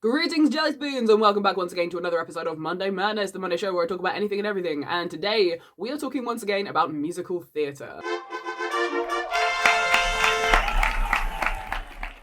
Greetings, Jellyspoons, and welcome back once again to another episode of Monday Madness, the Monday show where I talk about anything and everything. And today, we are talking once again about musical theatre.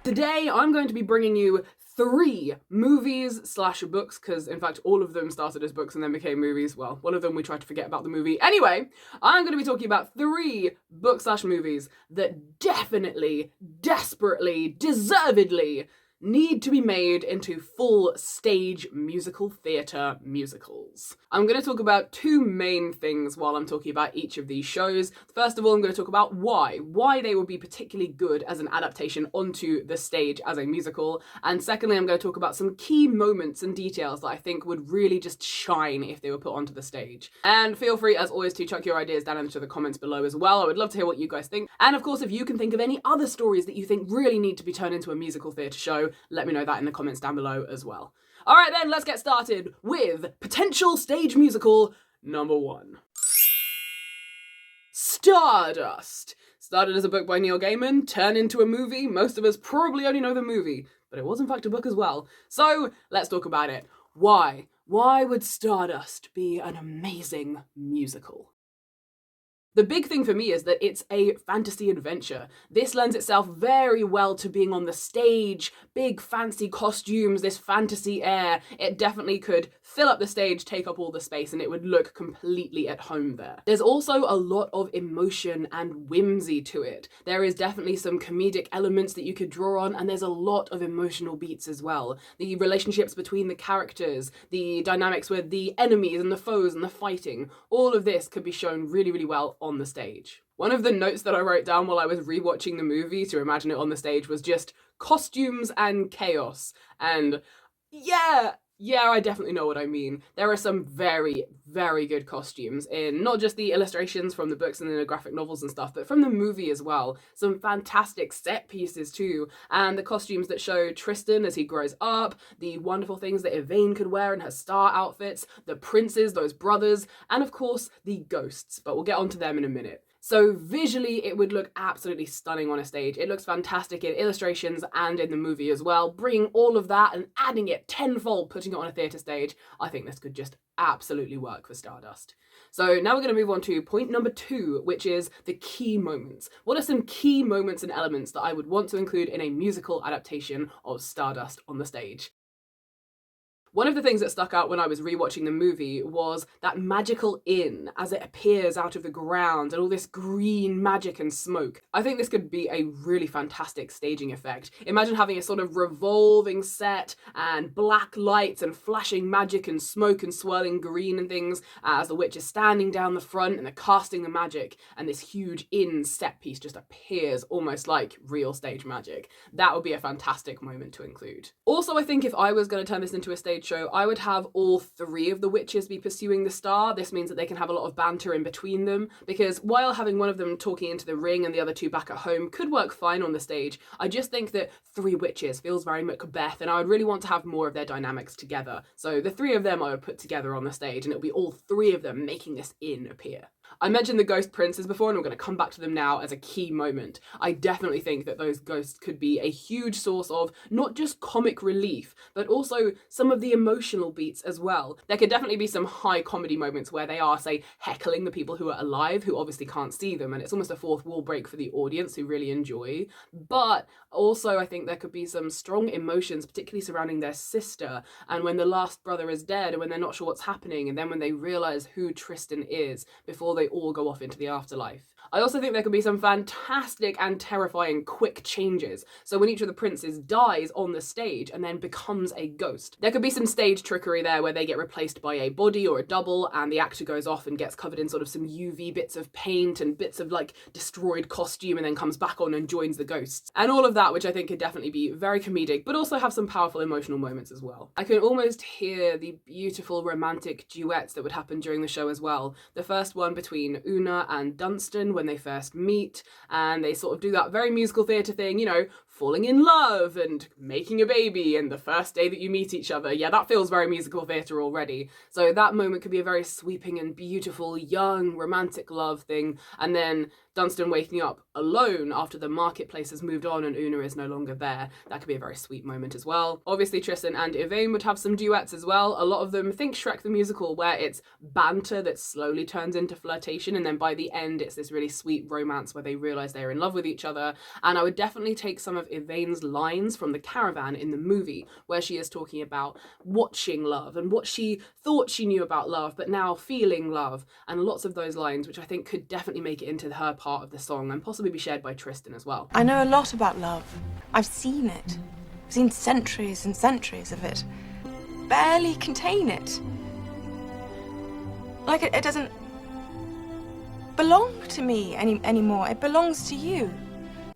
Today, I'm going to be bringing you 3 movies/books, because in fact all of them started as books and then became movies. Well, one of them we tried to forget about the movie. Anyway, I'm going to be talking about 3 books/movies that definitely, desperately, deservedly need to be made into full stage musical theatre musicals. I'm going to talk about 2 main things while I'm talking about each of these shows. First of all, I'm going to talk about why they would be particularly good as an adaptation onto the stage as a musical. And secondly, I'm going to talk about some key moments and details that I think would really just shine if they were put onto the stage. And feel free, as always, to chuck your ideas down into the comments below as well. I would love to hear what you guys think. And of course, if you can think of any other stories that you think really need to be turned into a musical theatre show, let me know that in the comments down below as well. Alright then, let's get started with potential stage musical number 1. Stardust. Started as a book by Neil Gaiman, turned into a movie. Most of us probably only know the movie, but it was in fact a book as well. So, let's talk about it. Why? Why would Stardust be an amazing musical? The big thing for me is that it's a fantasy adventure. This lends itself very well to being on the stage, big fancy costumes, this fantasy air. It definitely could fill up the stage, take up all the space, and it would look completely at home there. There's also a lot of emotion and whimsy to it. There is definitely some comedic elements that you could draw on, and there's a lot of emotional beats as well. The relationships between the characters, the dynamics with the enemies and the foes and the fighting, all of this could be shown really, really well on the stage. One of the notes that I wrote down while I was rewatching the movie to imagine it on the stage was just costumes and chaos. And yeah, I definitely know what I mean. There are some very, very good costumes in not just the illustrations from the books and the graphic novels and stuff, but from the movie as well. Some fantastic set pieces too, and the costumes that show Tristan as he grows up, the wonderful things that Yvain could wear in her star outfits, the princes, those brothers, and of course the ghosts, but we'll get onto them in a minute. So visually, it would look absolutely stunning on a stage. It looks fantastic in illustrations and in the movie as well. Bringing all of that and adding it tenfold, putting it on a theatre stage, I think this could just absolutely work for Stardust. So now we're going to move on to point number 2, which is the key moments. What are some key moments and elements that I would want to include in a musical adaptation of Stardust on the stage? One of the things that stuck out when I was rewatching the movie was that magical inn as it appears out of the ground and all this green magic and smoke. I think this could be a really fantastic staging effect. Imagine having a sort of revolving set and black lights and flashing magic and smoke and swirling green and things as the witch is standing down the front and they're casting the magic, and this huge inn set piece just appears almost like real stage magic. That would be a fantastic moment to include. Also, I think if I was going to turn this into a stage show, I would have all 3 of the witches be pursuing the star. This means that they can have a lot of banter in between them, because while having one of them talking into the ring and the other 2 back at home could work fine on the stage, I just think that 3 witches feels very Macbeth, and I would really want to have more of their dynamics together. So the 3 of them I would put together on the stage, and it would be all 3 of them making this inn appear. I mentioned the ghost princes before, and I'm going to come back to them now as a key moment. I definitely think that those ghosts could be a huge source of not just comic relief, but also some of the emotional beats as well. There could definitely be some high comedy moments where they are, say, heckling the people who are alive, who obviously can't see them, and it's almost a fourth wall break for the audience who really enjoy. But also, I think there could be some strong emotions, particularly surrounding their sister, and when the last brother is dead, and when they're not sure what's happening, and then when they realise who Tristan is before they all go off into the afterlife. I also think there could be some fantastic and terrifying quick changes. So when each of the princes dies on the stage and then becomes a ghost, there could be some stage trickery there where they get replaced by a body or a double, and the actor goes off and gets covered in sort of some UV bits of paint and bits of like destroyed costume, and then comes back on and joins the ghosts. And all of that, which I think could definitely be very comedic, but also have some powerful emotional moments as well. I can almost hear the beautiful romantic duets that would happen during the show as well. The first one between Una and Dunstan when they first meet, and they sort of do that very musical theatre thing, you know, falling in love and making a baby and the first day that you meet each other. Yeah, that feels very musical theatre already. So that moment could be a very sweeping and beautiful, young, romantic love thing. And then Dunstan waking up alone after the marketplace has moved on and Una is no longer there. That could be a very sweet moment as well. Obviously, Tristan and Yvain would have some duets as well. A lot of them, think Shrek the Musical, where it's banter that slowly turns into flirtation, and then by the end it's this really sweet romance where they realise they're in love with each other. And I would definitely take some of Yvain's lines from the caravan in the movie, where she is talking about watching love and what she thought she knew about love, but now feeling love, and lots of those lines, which I think could definitely make it into her part of the song and possibly be shared by Tristan as well. I know a lot about love. I've seen it. I've seen centuries and centuries of it. Barely contain it. Like it doesn't belong to me anymore. It belongs to you.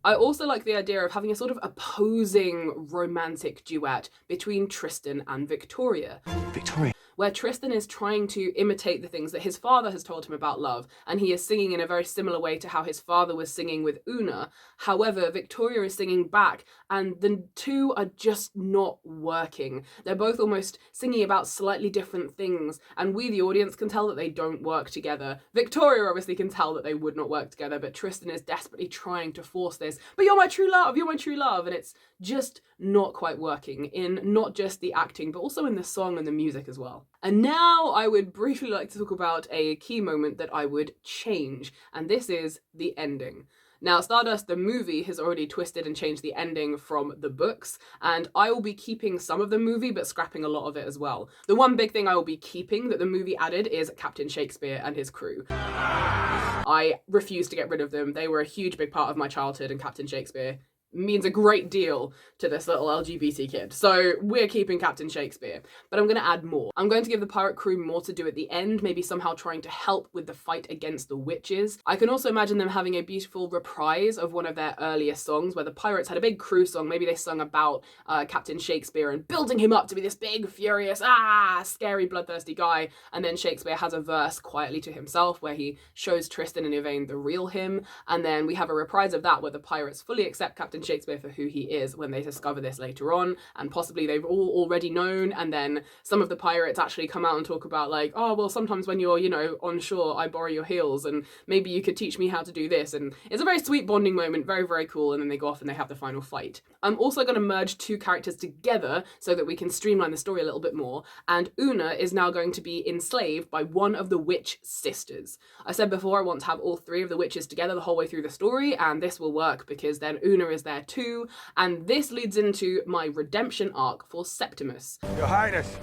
I also like the idea of having a sort of opposing romantic duet between Tristan and Victoria. Victoria. Where Tristan is trying to imitate the things that his father has told him about love, and he is singing in a very similar way to how his father was singing with Una. However, Victoria is singing back, and the two are just not working. They're both almost singing about slightly different things, and we, the audience, can tell that they don't work together. Victoria obviously can tell that they would not work together, but Tristan is desperately trying to force this, but you're my true love, you're my true love, and it's just not quite working in not just the acting, but also in the song and the music as well. And now I would briefly like to talk about a key moment that I would change, and this is the ending. Now, Stardust, the movie, has already twisted and changed the ending from the books, and I will be keeping some of the movie, but scrapping a lot of it as well. The one big thing I will be keeping that the movie added is Captain Shakespeare and his crew. I refuse to get rid of them. They were a huge, big part of my childhood, and Captain Shakespeare means a great deal to this little LGBT kid. So we're keeping Captain Shakespeare, but I'm going to add more. I'm going to give the pirate crew more to do at the end, maybe somehow trying to help with the fight against the witches. I can also imagine them having a beautiful reprise of one of their earlier songs where the pirates had a big crew song. Maybe they sung about Captain Shakespeare and building him up to be this big, furious, scary, bloodthirsty guy. And then Shakespeare has a verse quietly to himself where he shows Tristan and Yvain the real him. And then we have a reprise of that where the pirates fully accept Captain Shakespeare for who he is when they discover this later on, and possibly they've all already known, and then some of the pirates actually come out and talk about like, oh well, sometimes when you're, on shore, I borrow your heels and maybe you could teach me how to do this. And it's a very sweet bonding moment, very, very cool, and then they go off and they have the final fight. I'm also going to merge two characters together so that we can streamline the story a little bit more, and Una is now going to be enslaved by one of the witch sisters. I said before I want to have all three of the witches together the whole way through the story, and this will work because then Una is there too. And this leads into my redemption arc for Septimus. Your Highness.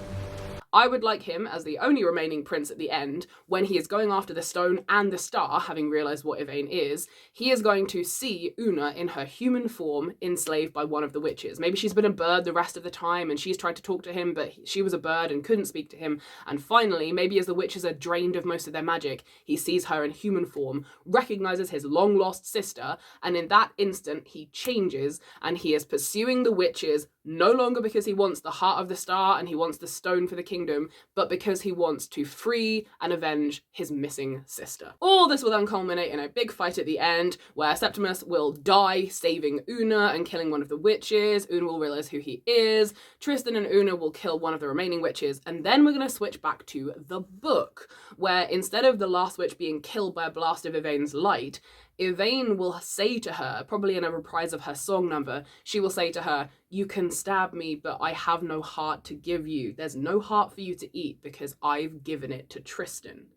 I would like him as the only remaining prince at the end. When he is going after the stone and the star, having realised what Yvain is, he is going to see Una in her human form enslaved by one of the witches. Maybe she's been a bird the rest of the time and she's tried to talk to him, but she was a bird and couldn't speak to him. And finally, maybe as the witches are drained of most of their magic, he sees her in human form, recognises his long-lost sister, and in that instant he changes and he is pursuing the witches, no longer because he wants the heart of the star and he wants the stone for the kingdom, but because he wants to free and avenge his missing sister. All this will then culminate in a big fight at the end, where Septimus will die saving Una and killing one of the witches. Una will realise who he is. Tristan and Una will kill one of the remaining witches, and then we're going to switch back to the book, where instead of the last witch being killed by a blast of Yvain's light, Yvain will say to her, probably in a reprise of her song number, she will say to her, "You can stab me, but I have no heart to give you. There's no heart for you to eat because I've given it to Tristan."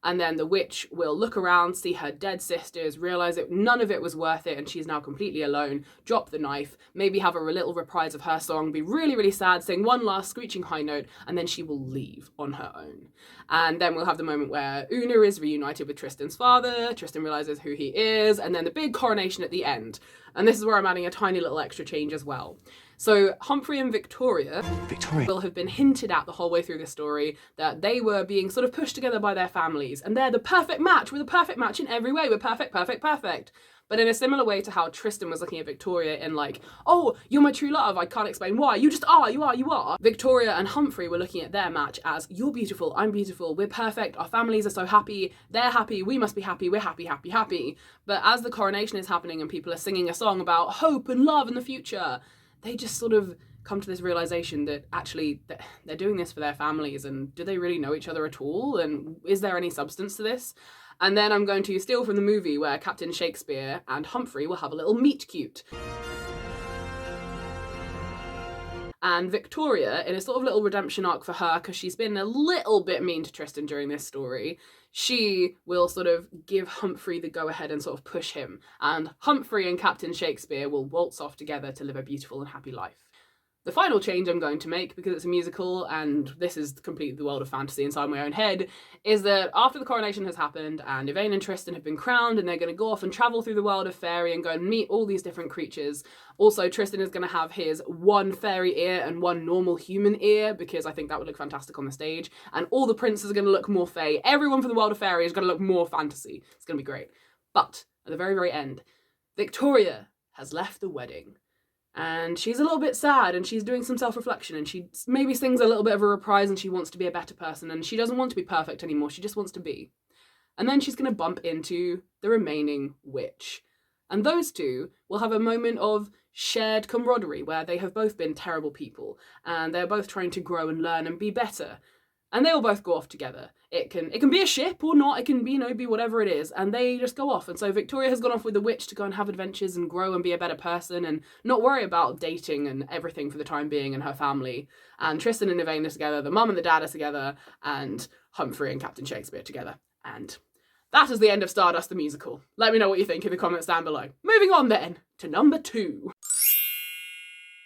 And then the witch will look around, see her dead sisters, realise that none of it was worth it and she's now completely alone, drop the knife, maybe have a little reprise of her song, be really, really sad, sing one last screeching high note, and then she will leave on her own. And then we'll have the moment where Una is reunited with Tristan's father, Tristan realises who he is, and then the big coronation at the end. And this is where I'm adding a tiny little extra change as well. So Humphrey and Victoria will have been hinted at the whole way through the story that they were being sort of pushed together by their families, and they're the perfect match. We're the perfect match in every way. We're perfect, perfect, perfect. But in a similar way to how Tristan was looking at Victoria in like, oh, you're my true love, I can't explain why, you just are, you are. Victoria and Humphrey were looking at their match as, you're beautiful, I'm beautiful, we're perfect, our families are so happy, they're happy, we must be happy, we're happy, happy, happy. But as the coronation is happening and people are singing a song about hope and love in the future, they just sort of come to this realization that actually they're doing this for their families, and do they really know each other at all, and is there any substance to this? And then I'm going to steal from the movie where Captain Shakespeare and Humphrey will have a little meet cute. And Victoria, in a sort of little redemption arc for her, because she's been a little bit mean to Tristan during this story, she will sort of give Humphrey the go-ahead and sort of push him. And Humphrey and Captain Shakespeare will waltz off together to live a beautiful and happy life. The final change I'm going to make, because it's a musical and this is completely the world of fantasy inside my own head, is that after the coronation has happened and Yvain and Tristan have been crowned and they're going to go off and travel through the world of fairy and go and meet all these different creatures. Also, Tristan is going to have his one fairy ear and one normal human ear, because I think that would look fantastic on the stage. And all the princes are going to look more fae. Everyone from the world of fairy is going to look more fantasy. It's going to be great. But at the very, very end, Victoria has left the wedding. And she's a little bit sad and she's doing some self-reflection and she maybe sings a little bit of a reprise and she wants to be a better person and she doesn't want to be perfect anymore, she just wants to be. And then she's going to bump into the remaining witch. And those two will have a moment of shared camaraderie where they have both been terrible people and they're both trying to grow and learn and be better. And they will both go off together. It can be a ship or not, it can be, be whatever it is, and they just go off. And so Victoria has gone off with the witch to go and have adventures and grow and be a better person and not worry about dating and everything for the time being and her family. And Tristan and Yvain are together, the mum and the dad are together, and Humphrey and Captain Shakespeare together. And that is the end of Stardust the musical. Let me know what you think in the comments down below. Moving on then to number 2.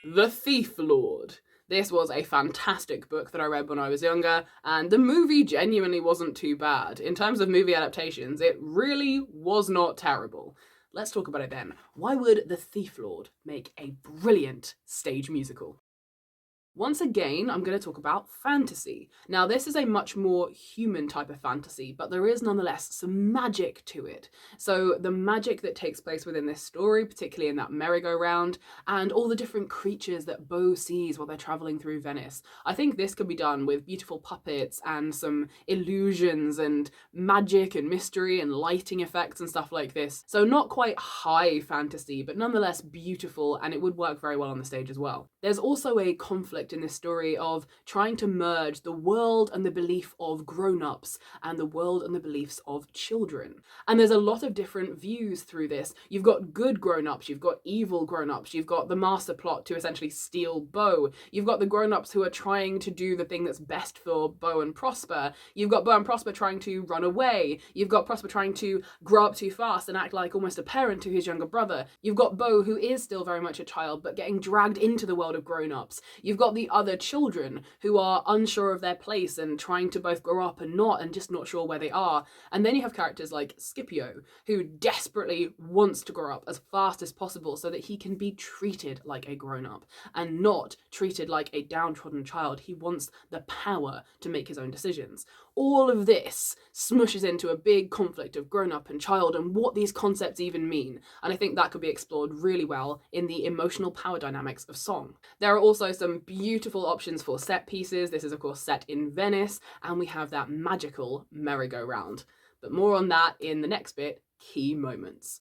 The Thief Lord. This was a fantastic book that I read when I was younger, and the movie genuinely wasn't too bad. In terms of movie adaptations, it really was not terrible. Let's talk about it then. Why would The Thief Lord make a brilliant stage musical? Once again, I'm going to talk about fantasy. Now, this is a much more human type of fantasy, but there is nonetheless some magic to it. So the magic that takes place within this story, particularly in that merry-go-round, and all the different creatures that Beau sees while they're traveling through Venice. I think this could be done with beautiful puppets and some illusions and magic and mystery and lighting effects and stuff like this. So not quite high fantasy, but nonetheless beautiful, and it would work very well on the stage as well. There's also a conflict in this story of trying to merge the world and the belief of grown-ups and the world and the beliefs of children. And there's a lot of different views through this. You've got good grown-ups, you've got evil grown-ups, you've got the master plot to essentially steal Beau, you've got the grown-ups who are trying to do the thing that's best for Beau and Prosper, you've got Beau and Prosper trying to run away, you've got Prosper trying to grow up too fast and act like almost a parent to his younger brother, you've got Beau who is still very much a child but getting dragged into the world of grown-ups, you've got the other children who are unsure of their place and trying to both grow up and not, and just not sure where they are. And then you have characters like Scipio, who desperately wants to grow up as fast as possible so that he can be treated like a grown-up and not treated like a downtrodden child. He wants the power to make his own decisions. All of this smushes into a big conflict of grown-up and child and what these concepts even mean. And I think that could be explored really well in the emotional power dynamics of song. There are also some beautiful options for set pieces. This is of course set in Venice, and we have that magical merry-go-round. But more on that in the next bit, key moments.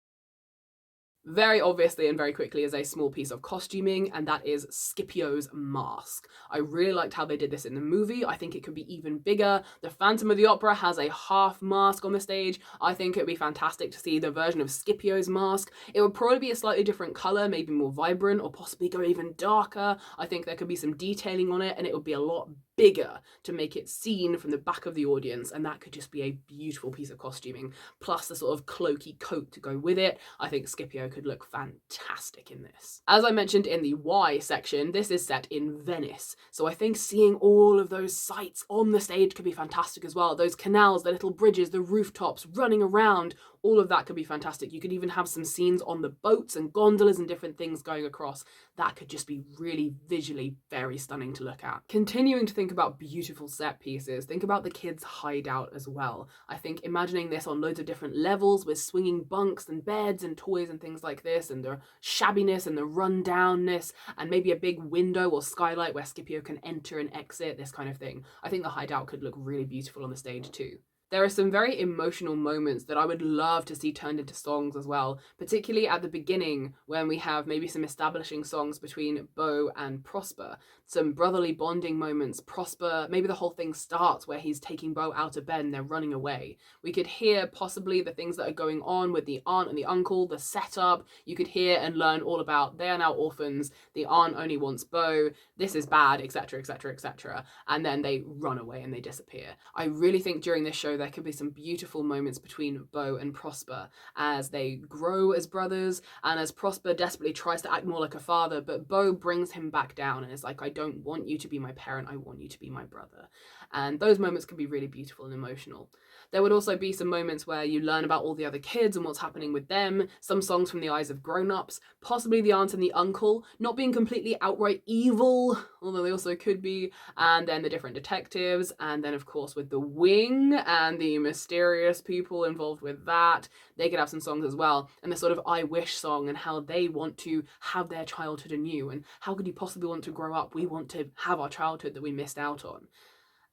Very obviously and very quickly is a small piece of costuming, and that is Scipio's mask. I really liked how they did this in the movie. I think it could be even bigger. The Phantom of the Opera has a half mask on the stage. I think it would be fantastic to see the version of Scipio's mask. It would probably be a slightly different colour, maybe more vibrant, or possibly go even darker. I think there could be some detailing on it, and it would be a lot bigger to make it seen from the back of the audience, and that could just be a beautiful piece of costuming, plus the sort of cloaky coat to go with it. I think Scipio could look fantastic in this. As I mentioned in the why section, this is set in Venice, so I think seeing all of those sights on the stage could be fantastic as well. Those canals, the little bridges, the rooftops, running around, All of that could be fantastic. You could even have some scenes on the boats and gondolas and different things going across. That could just be really visually very stunning to look at. Continuing to think about beautiful set pieces, think about the kids' hideout as well. I think imagining this on loads of different levels with swinging bunks and beds and toys and things like this, and the shabbiness and the rundownness, and maybe a big window or skylight where Scipio can enter and exit, this kind of thing. I think the hideout could look really beautiful on the stage too. There are some very emotional moments that I would love to see turned into songs as well, particularly at the beginning when we have maybe some establishing songs between Beau and Prosper. Some brotherly bonding moments. Prosper, maybe the whole thing starts where he's taking Beau out of bed and they're running away. We could hear possibly the things that are going on with the aunt and the uncle, the setup. You could hear and learn all about they are now orphans, the aunt only wants Beau, this is bad, etc, etc, etc. And then they run away and they disappear. I really think during this show there could be some beautiful moments between Beau and Prosper as they grow as brothers, and as Prosper desperately tries to act more like a father, but Beau brings him back down and is like, I don't want you to be my parent, I want you to be my brother. And those moments can be really beautiful and emotional. There would also be some moments where you learn about all the other kids and what's happening with them, some songs from the eyes of grown-ups, possibly the aunt and the uncle, not being completely outright evil, although they also could be, and then the different detectives, and then of course with the wing and the mysterious people involved with that, they could have some songs as well, and the sort of I wish song and how they want to have their childhood anew, and how could you possibly want to grow up? We want to have our childhood that we missed out on.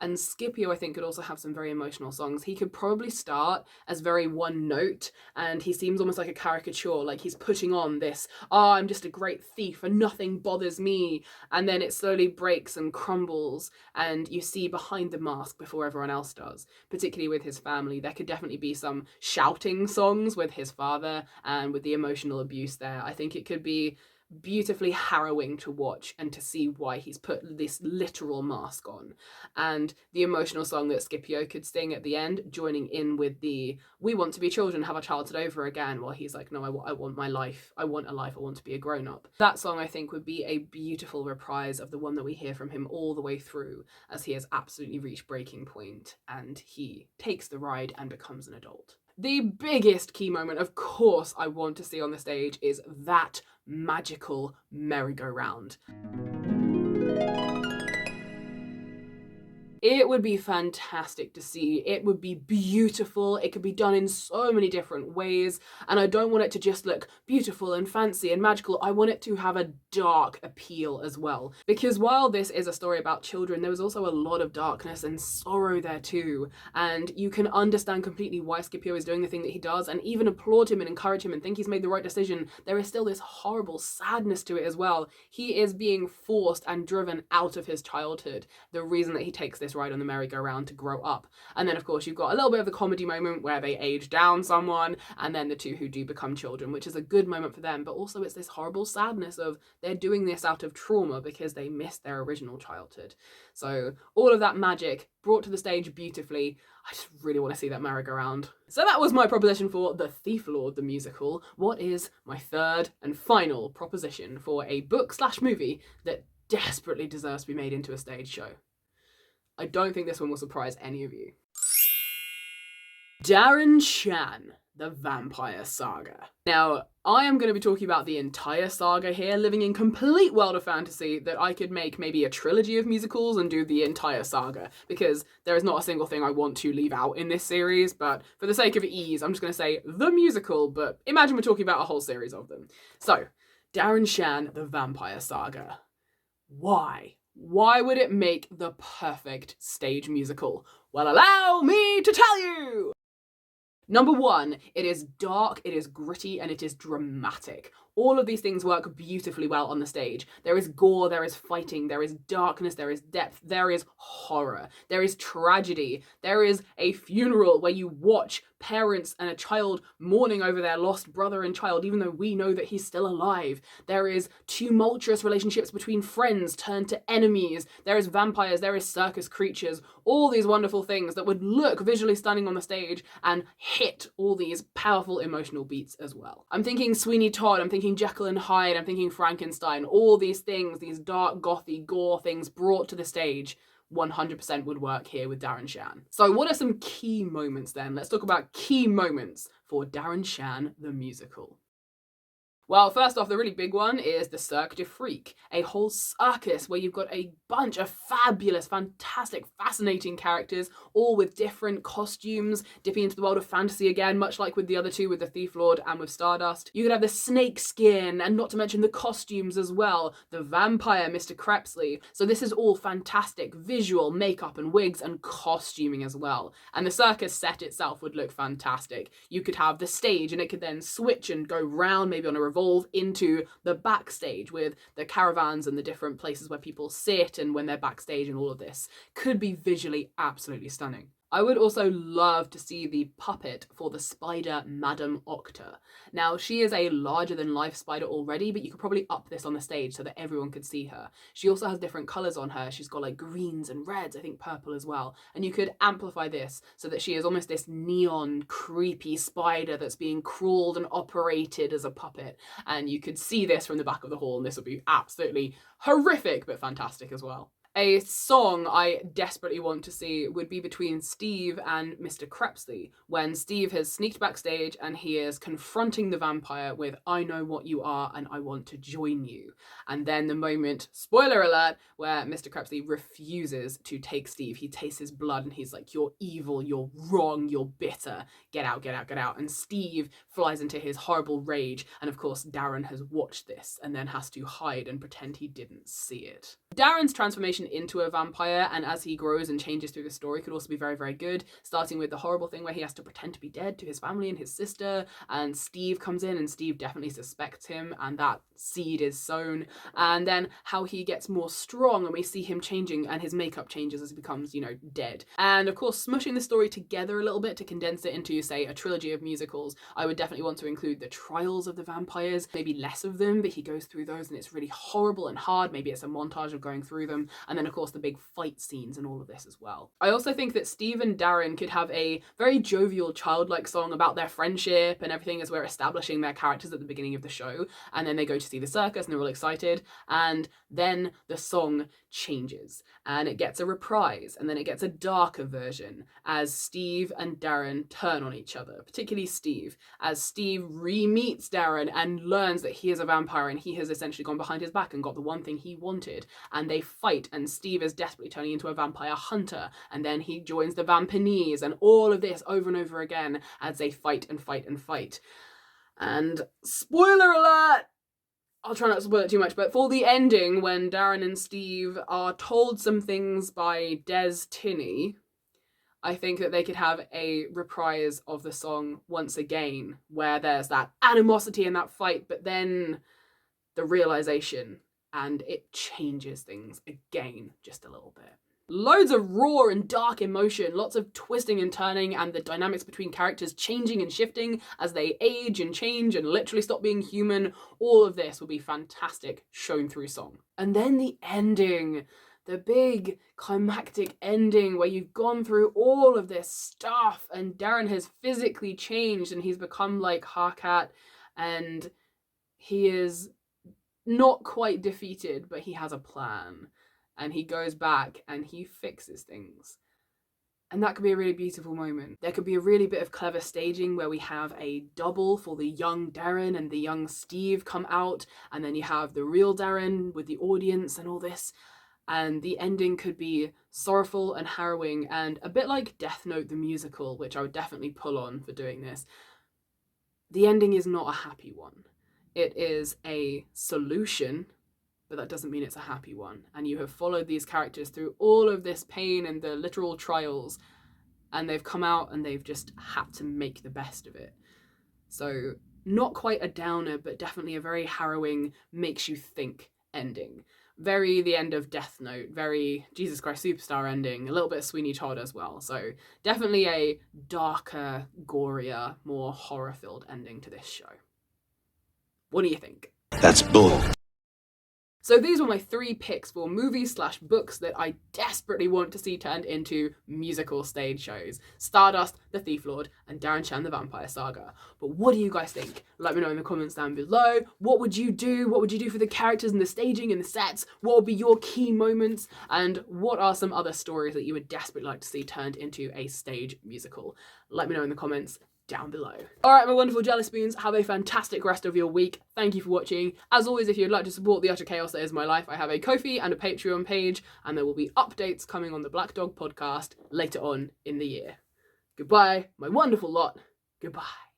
And Scipio, I think, could also have some very emotional songs. He could probably start as very one note, and he seems almost like a caricature, like he's putting on this, I'm just a great thief and nothing bothers me. And then it slowly breaks and crumbles, and you see behind the mask before everyone else does, particularly with his family. There could definitely be some shouting songs with his father and with the emotional abuse there. I think it could be beautifully harrowing to watch and to see why he's put this literal mask on. And the emotional song that Scipio could sing at the end, joining in with the we want to be children, have our childhood over again, while he's like, no, I want my life, I want a life, I want to be a grown-up. That song, I think, would be a beautiful reprise of the one that we hear from him all the way through, as he has absolutely reached breaking point and he takes the ride and becomes an adult. The biggest key moment, of course, I want to see on the stage is that magical merry-go-round. It would be fantastic to see. It would be beautiful. It could be done in so many different ways. And I don't want it to just look beautiful and fancy and magical. I want it to have a dark appeal as well. Because while this is a story about children, there was also a lot of darkness and sorrow there too. And you can understand completely why Scipio is doing the thing that he does, and even applaud him and encourage him and think he's made the right decision. There is still this horrible sadness to it as well. He is being forced and driven out of his childhood. The reason that he takes this ride on the merry-go-round to grow up. And then of course you've got a little bit of the comedy moment where they age down someone, and then the two who do become children, which is a good moment for them, but also it's this horrible sadness of they're doing this out of trauma because they missed their original childhood. So all of that magic brought to the stage beautifully. I just really want to see that merry-go-round. So that was my proposition for The Thief Lord the musical. What is my third and final proposition for a book/movie that desperately deserves to be made into a stage show? I don't think this one will surprise any of you. Darren Shan, The Vampire Saga. Now, I am going to be talking about the entire saga here, living in complete world of fantasy that I could make maybe a trilogy of musicals and do the entire saga, because there is not a single thing I want to leave out in this series, but for the sake of ease, I'm just going to say the musical, but imagine we're talking about a whole series of them. So, Darren Shan, The Vampire Saga. Why? Why would it make the perfect stage musical? Well, allow me to tell you! Number one, it is dark, it is gritty, and it is dramatic. All of these things work beautifully well on the stage. There is gore, there is fighting, there is darkness, there is depth, there is horror, there is tragedy, there is a funeral where you watch parents and a child mourning over their lost brother and child, even though we know that he's still alive. There is tumultuous relationships between friends turned to enemies. There is vampires, there is circus creatures, all these wonderful things that would look visually stunning on the stage and hit all these powerful emotional beats as well. I'm thinking Sweeney Todd, I'm thinking Jekyll and Hyde, I'm thinking Frankenstein, all these things, these dark, gothy, gore things brought to the stage. 100% would work here with Darren Shan. So what are some key moments then? Let's talk about key moments for Darren Shan the musical. Well, first off, the really big one is the Cirque du Freak, a whole circus where you've got a bunch of fabulous, fantastic, fascinating characters, all with different costumes, dipping into the world of fantasy again, much like with the other two, with the Thief Lord and with Stardust. You could have the snake skin, and not to mention the costumes as well, the vampire Mr. Crepsley. So this is all fantastic visual, makeup and wigs and costuming as well. And the circus set itself would look fantastic. You could have the stage, and it could then switch and go round, maybe on a revolve into the backstage with the caravans and the different places where people sit and when they're backstage, and all of this could be visually absolutely stunning. I would also love to see the puppet for the spider Madame Octa. Now, she is a larger than life spider already, but you could probably up this on the stage so that everyone could see her. She also has different colours on her. She's got like greens and reds, I think purple as well. And you could amplify this so that she is almost this neon, creepy spider that's being crawled and operated as a puppet. And you could see this from the back of the hall, and this would be absolutely horrific, but fantastic as well. A song I desperately want to see would be between Steve and Mr. Crepsley, when Steve has sneaked backstage and he is confronting the vampire with "I know what you are and I want to join you." And then the moment, spoiler alert, where Mr. Crepsley refuses to take Steve. He tastes his blood and he's like, "You're evil, you're wrong, you're bitter. Get out, get out, get out." And Steve flies into his horrible rage. And of course, Darren has watched this and then has to hide and pretend he didn't see it. Darren's transformation into a vampire, and as he grows and changes through the story, could also be very, very good, starting with the horrible thing where he has to pretend to be dead to his family and his sister, and Steve comes in and Steve definitely suspects him, and that seed is sown, and then how he gets more strong and we see him changing and his makeup changes as he becomes, dead. And of course, smushing the story together a little bit to condense it into, say, a trilogy of musicals, I would definitely want to include the trials of the vampires, maybe less of them, but he goes through those and it's really horrible and hard. Maybe it's a montage of going through them, and then of course the big fight scenes and all of this as well. I also think that Steve and Darren could have a very jovial, childlike song about their friendship and everything as we're establishing their characters at the beginning of the show, and then they go to see the circus and they're all excited, and then the song changes and it gets a reprise, and then it gets a darker version as Steve and Darren turn on each other, particularly Steve, as Steve re-meets Darren and learns that he is a vampire and he has essentially gone behind his back and got the one thing he wanted, and they fight, and Steve is desperately turning into a vampire hunter, and then he joins the Vampanese, and all of this over and over again as they fight and fight and fight. And spoiler alert, I'll try not to spoil it too much, but for the ending, when Darren and Steve are told some things by Des Tinney, I think that they could have a reprise of the song once again, where there's that animosity in that fight, but then the realization, and it changes things again just a little bit. Loads of raw and dark emotion, lots of twisting and turning, and the dynamics between characters changing and shifting as they age and change and literally stop being human. All of this will be fantastic shown through song. And then the ending, the big climactic ending where you've gone through all of this stuff and Darren has physically changed and he's become like Harkat, and he is not quite defeated, but he has a plan. And he goes back and he fixes things. And that could be a really beautiful moment. There could be a really bit of clever staging where we have a double for the young Darren and the young Steve come out, and then you have the real Darren with the audience and all this. And the ending could be sorrowful and harrowing and a bit like Death Note the musical, which I would definitely pull on for doing this. The ending is not a happy one. It is a solution, but that doesn't mean it's a happy one. And you have followed these characters through all of this pain and the literal trials, and they've come out and they've just had to make the best of it. So not quite a downer, but definitely a very harrowing, makes you think ending. Very the end of Death Note, very Jesus Christ Superstar ending, a little bit of Sweeney Todd as well. So definitely a darker, gorier, more horror-filled ending to this show. What do you think? That's bull. So these were my 3 picks for movies/books that I desperately want to see turned into musical stage shows. Stardust, The Thief Lord, and Darren Shan the Vampire Saga. But what do you guys think? Let me know in the comments down below. What would you do? What would you do for the characters and the staging and the sets? What would be your key moments? And what are some other stories that you would desperately like to see turned into a stage musical? Let me know in the comments down below. Alright, my wonderful Jellyspoons, have a fantastic rest of your week. Thank you for watching. As always, if you'd like to support the utter chaos that is my life, I have a Ko-fi and a Patreon page, and there will be updates coming on the Black Dog podcast later on in the year. Goodbye, my wonderful lot. Goodbye.